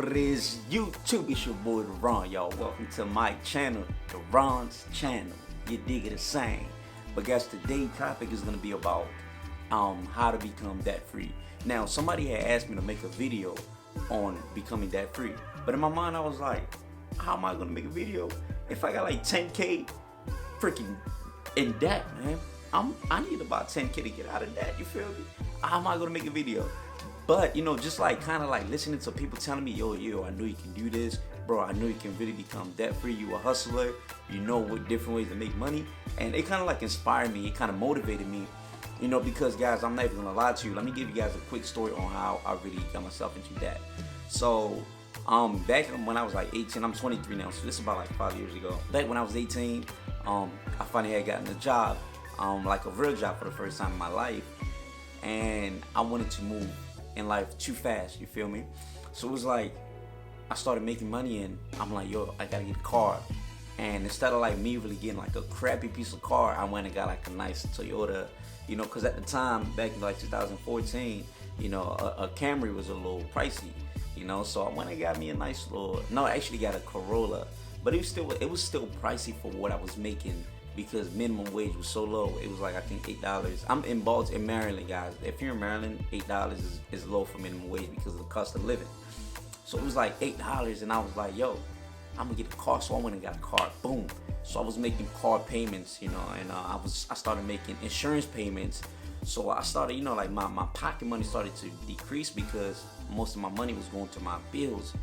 what it is, YouTube. It's your boy Ron, y'all. Welcome to my channel, the Ron's channel. You dig it the same. But guys, today's topic is gonna be about how to become debt free. Now, somebody had asked me to make a video on becoming debt free, but in my mind, I was like, how am I gonna make a video if I got like 10K freaking in debt, man? I need about 10K to get out of debt. You feel me? How am I gonna make a video? But just like kind of like listening to people telling me, yo, I know you can do this, bro. I know you can really become debt free. You a hustler. You know what different ways to make money, and it kind of like inspired me. It kind of motivated me, because guys, I'm not even gonna lie to you. Let me give you guys a quick story on how I really got myself into debt. So, back when I was like 18, I'm 23 now, so this is about like 5 years ago. Back when I was 18, I finally had gotten a job, like a real job for the first time in my life, and I wanted to move in life too fast, you feel me? So it was like I started making money and I'm like, yo, I gotta get a car. And instead of like me really getting like a crappy piece of car, I went and got like a nice Toyota, because at the time, back in like 2014, a Camry was a little pricey, so I went and got me a nice little, no, I actually got a Corolla, but it was still pricey for what I was making, because minimum wage was so low. It was like, I think $8. I'm in Baltimore, in Maryland, guys. If you're in Maryland, $8 is low for minimum wage because of the cost of living. So it was like $8, and I was like, yo, I'm gonna get a car. So I went and got a car. Boom. So I was making car payments, and I started making insurance payments. So I started, like my pocket money started to decrease because most of my money was going to my bills.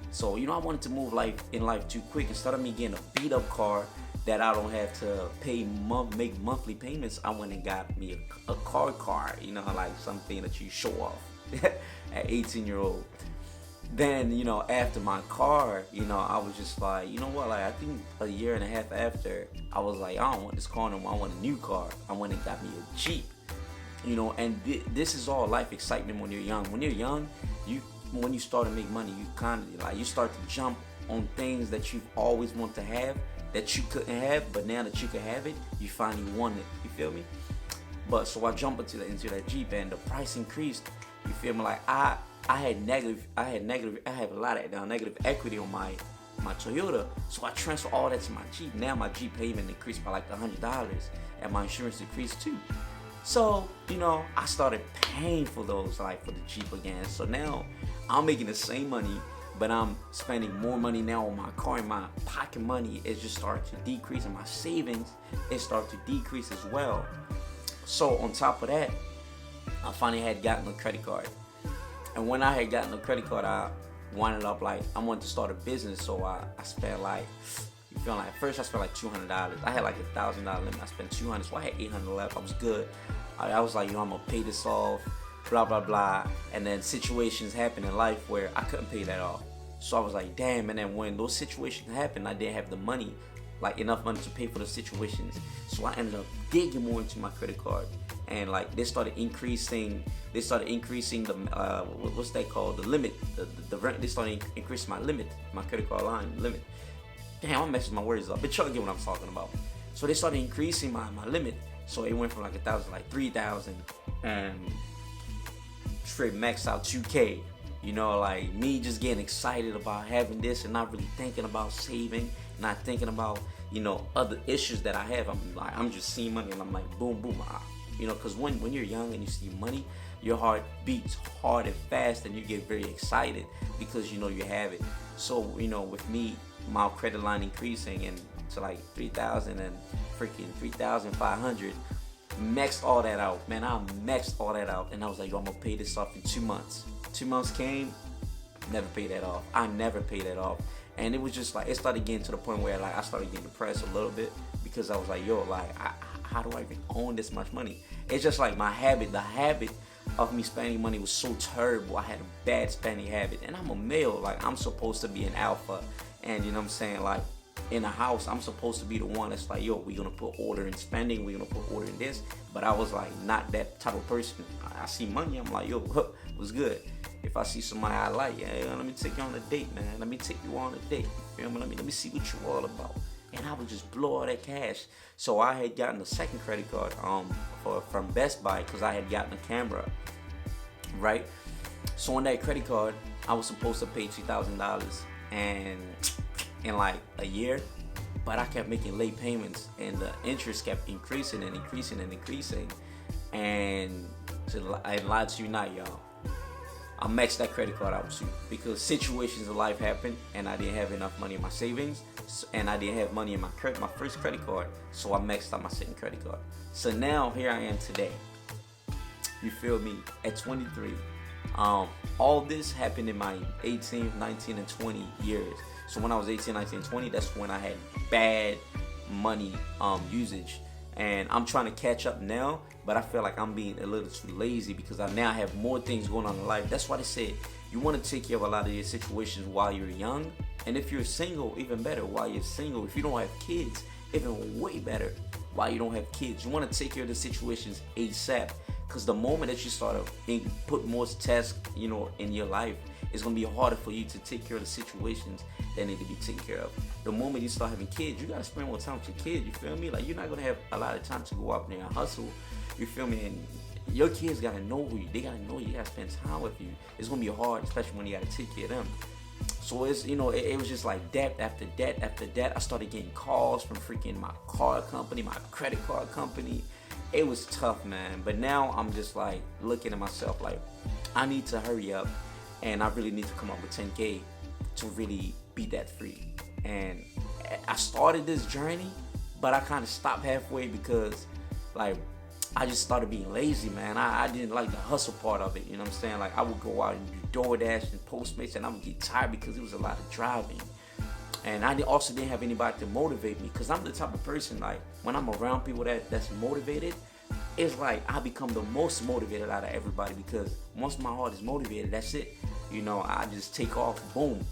So I wanted to move in life too quick. Instead of me getting a beat up car that I don't have to make monthly payments, I went and got me a car, like something that you show off at 18-year-old. Then, after my car, I was just like, what, like I think a year and a half after, I was like, I don't want this car no more, I want a new car. I went and got me a Jeep, and this is all life excitement when you're young. When you're young, when you start to make money, you start to jump on things that you've always wanted to have, that you couldn't have, but now that you can have it, you finally want it. You feel me? But so I jumped into that Jeep, and the price increased. You feel me? Like I have a lot of negative equity on my Toyota, so I transfer all that to my Jeep. Now my Jeep payment increased by like $100, and my insurance increased too. So I started paying for those, like for the Jeep again. So now I'm making the same money, but I'm spending more money now on my car, and my pocket money is just starting to decrease, and my savings is starting to decrease as well. So on top of that, I finally had gotten a credit card. And when I had gotten a credit card, I wound up like, I wanted to start a business, so I spent like, first I spent like $200. I had like $1,000 limit. I spent $200, so I had $800 left. I was good. I was like, I'm gonna pay this off, blah, blah, blah. And then situations happened in life where I couldn't pay that off. So I was like, damn. And then when those situations happened, I didn't have the money, like enough money to pay for the situations. So I ended up digging more into my credit card. And like they started increasing the what's that called, the limit, the rent. They started increasing my limit, my credit card line limit. Damn, I'm messing my words up, but y'all get what I'm talking about. So they started increasing my limit, so it went from like 1,000, like 3,000, and straight maxed out 2K. Like me just getting excited about having this and not really thinking about saving, not thinking about other issues that I have. I'm just seeing money and I'm like boom boom. Because when you're young and you see money, your heart beats hard and fast, and you get very excited because you have it. So with me, my credit line increasing and to like 3,000 and freaking 3,500, maxed all that out, man. I maxed all that out, and I was like, yo, I'm gonna pay this off in 2 months. 2 months came, never paid that off. I never paid that off, and it was just like, it started getting to the point where like I started getting depressed a little bit, because I was like, yo, like how do I even own this much money? It's just like the habit of me spending money was so terrible. I had a bad spending habit, and I'm a male, like I'm supposed to be an alpha, and what I'm saying, like in a house, I'm supposed to be the one that's like, yo, we're gonna put order in spending, we're gonna put order in this. But I was like not that type of person. I see money, I'm like, yo, what's good? If I see somebody I like, yeah, let me take you on a date, man. Let me take you on a date. You feel me? Let me see what you all about. And I would just blow all that cash. So I had gotten a second credit card from Best Buy, because I had gotten a camera, right? So on that credit card, I was supposed to pay $2,000 and in like a year, but I kept making late payments and the interest kept increasing and increasing and increasing. And I lied to you not, y'all, I maxed that credit card out too, because situations of life happened and I didn't have enough money in my savings, and I didn't have money in my first credit card, so I maxed out my second credit card. So now here I am today. You feel me? At 23. All this happened in my 18, 19, and 20 years. So when I was 18, 19, 20, that's when I had bad money usage. And I'm trying to catch up now, but I feel like I'm being a little too lazy because I now have more things going on in life. That's why they said you want to take care of a lot of your situations while you're young. And if you're single, even better while you're single. If you don't have kids, even way better while you don't have kids. You want to take care of the situations ASAP. Because the moment that you start to put more tasks, in your life, it's going to be harder for you to take care of the situations that need to be taken care of. The moment you start having kids, you got to spend more time with your kids, you feel me? Like, you're not going to have a lot of time to go out there and hustle, you feel me? And your kids got to know you. They got to know you got to spend time with you. It's going to be hard, especially when you got to take care of them. So it's, it was just like debt after debt after debt. I started getting calls from freaking my car company, my credit card company. It was tough, man. But now I'm just like looking at myself like, I need to hurry up and I really need to come up with 10K to really be debt free. And I started this journey, but I kind of stopped halfway because like I just started being lazy, man. I didn't like the hustle part of it, you know what I'm saying? Like, I would go out and do DoorDash and Postmates and I would get tired because it was a lot of driving. And I also didn't have anybody to motivate me, because I'm the type of person, like, when I'm around people that's motivated, it's like I become the most motivated out of everybody, because once my heart is motivated, that's it. I just take off, boom.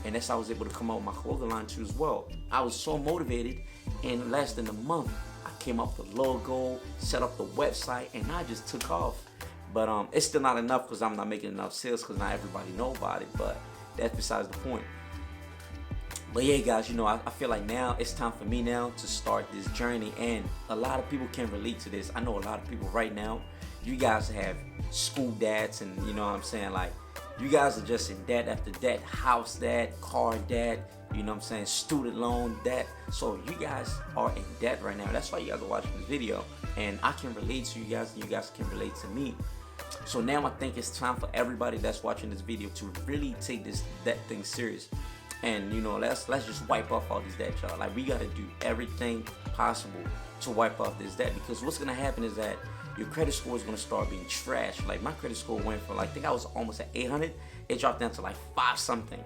And that's how I was able to come out with my clothing line too as well. I was so motivated, in less than a month, I came up with the logo, set up the website, and I just took off. But it's still not enough because I'm not making enough sales, because not everybody know about it, but that's besides the point. But yeah, guys, I feel like now it's time for me now to start this journey, and a lot of people can relate to this. I know a lot of people right now, you guys have school debts, and you know what I'm saying, like, you guys are just in debt after debt, house debt, car debt, you know what I'm saying, student loan debt. So you guys are in debt right now. That's why you guys are watching this video, and I can relate to you guys, and you guys can relate to me. So now I think it's time for everybody that's watching this video to really take this debt thing serious. And let's just wipe off all these debt, y'all. Like, we gotta do everything possible to wipe off this debt, because what's gonna happen is that your credit score is gonna start being trash. Like, my credit score went from, like, I think I was almost at 800. It dropped down to like 5 something.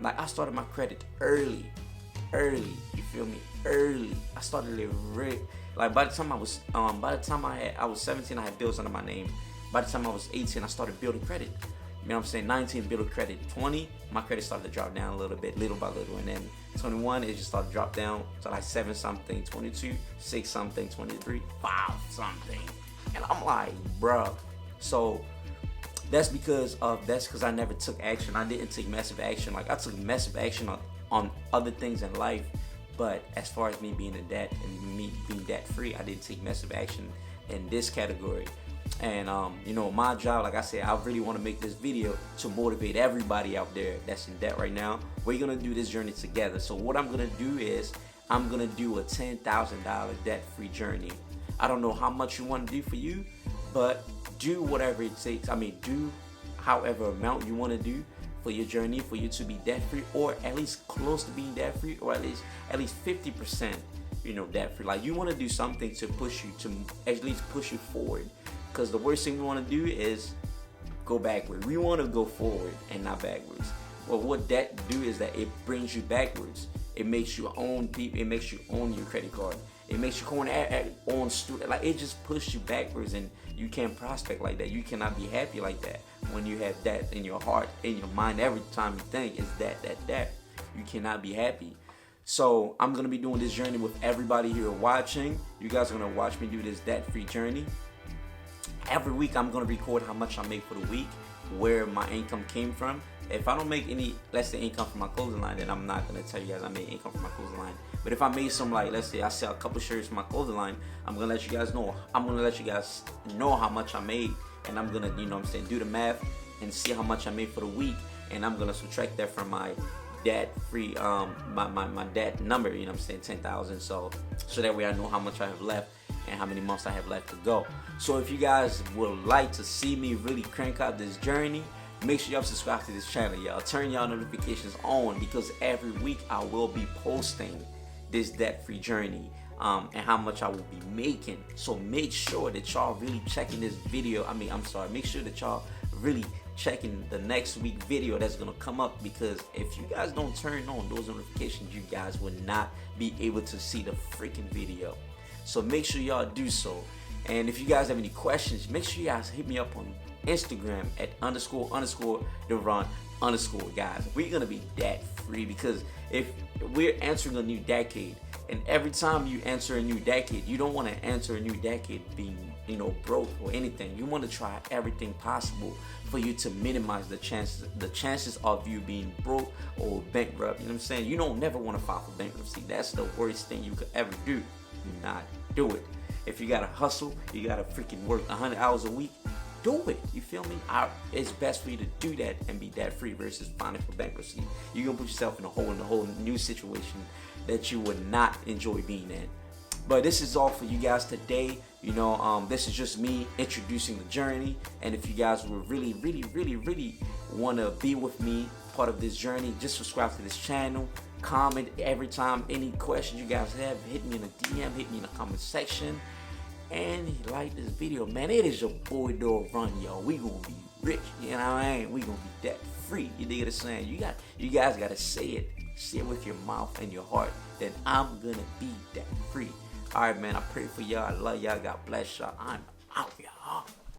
Like, I started my credit early. You feel me? Early. I started it like, by the time I was I was 17, I had bills under my name. By the time I was 18, I started building credit. You know what I'm saying? 19, building credit. 20, my credit started to drop down a little bit, little by little. And then 21, it just started to drop down to like 7 something, 22, 6 something, 23, 5 something. And I'm like, bruh. So that's because I never took action. I didn't take massive action. Like, I took massive action on other things in life. But as far as me being in debt and me being debt free, I didn't take massive action in this category. And my job, like I said, I really want to make this video to motivate everybody out there that's in debt right now. We're gonna do this journey together. So what I'm gonna do is I'm gonna do a $10,000 debt-free journey. I don't know how much you want to do for you, but do whatever it takes. Do however amount you want to do for your journey, for you to be debt-free, or at least close to being debt-free, or at least 50% debt-free. Like, you want to do something to push you, to at least push you forward. Because the worst thing we want to do is go backward. We want to go forward and not backwards. Well, what debt do is that it brings you backwards. It makes you own people. It makes you own your credit card. It makes you own student. Like, it just pushes you backwards, and you can't prospect like that. You cannot be happy like that when you have debt in your heart, in your mind. Every time you think is that. You cannot be happy. So I'm gonna be doing this journey with everybody here watching. You guys are gonna watch me do this debt-free journey. Every week I'm gonna record how much I make for the week, where my income came from. If I don't make any, let's say, income from my clothing line, then I'm not gonna tell you guys I made income from my clothing line. But if I made some, like, let's say I sell a couple shirts from my clothing line, I'm gonna let you guys know. I'm gonna let you guys know how much I made, and I'm gonna, do the math and see how much I made for the week. and I'm gonna subtract that from my debt free my debt number, you know what I'm saying, 10,000. So that way I know how much I have left and how many months I have left to go. So if you guys would like to see me really crank out this journey, make sure y'all subscribe to this channel, y'all. Turn y'all notifications on, because every week I will be posting this debt-free journey and how much I will be making. So make sure that y'all really checking this video. Make sure that y'all really checking the next week video that's gonna come up, because if you guys don't turn on those notifications, you guys will not be able to see the freaking video. So make sure y'all do so. And if you guys have any questions, make sure you guys hit me up on Instagram at __Deron_. Guys, we're gonna be debt free, because if we're entering a new decade, and every time you enter a new decade, you don't want to enter a new decade being, broke or anything. You want to try everything possible for you to minimize the chances of you being broke or bankrupt. You know what I'm saying? You don't never want to file for bankruptcy. That's the worst thing you could ever do. Do not do it. If you gotta hustle, you gotta freaking work 100 hours a week, do it. You feel me? It's best for you to do that and be debt free versus filing for bankruptcy. You're gonna put yourself in a whole new situation that you would not enjoy being in. But this is all for you guys today. This is just me introducing the journey. And if you guys would really want to be with me, part of this journey, just subscribe to this channel. Comment every time. Any questions you guys have, hit me in the DM, hit me in the comment section. And like this video, man. It is your boy Deron, y'all. We gonna be rich, you know what I mean? We gonna be debt free. You dig what I'm saying? You guys gotta say it with your mouth and your heart, that I'm gonna be debt free. All right, man. I pray for y'all. I love y'all. God bless y'all. I'm out, y'all.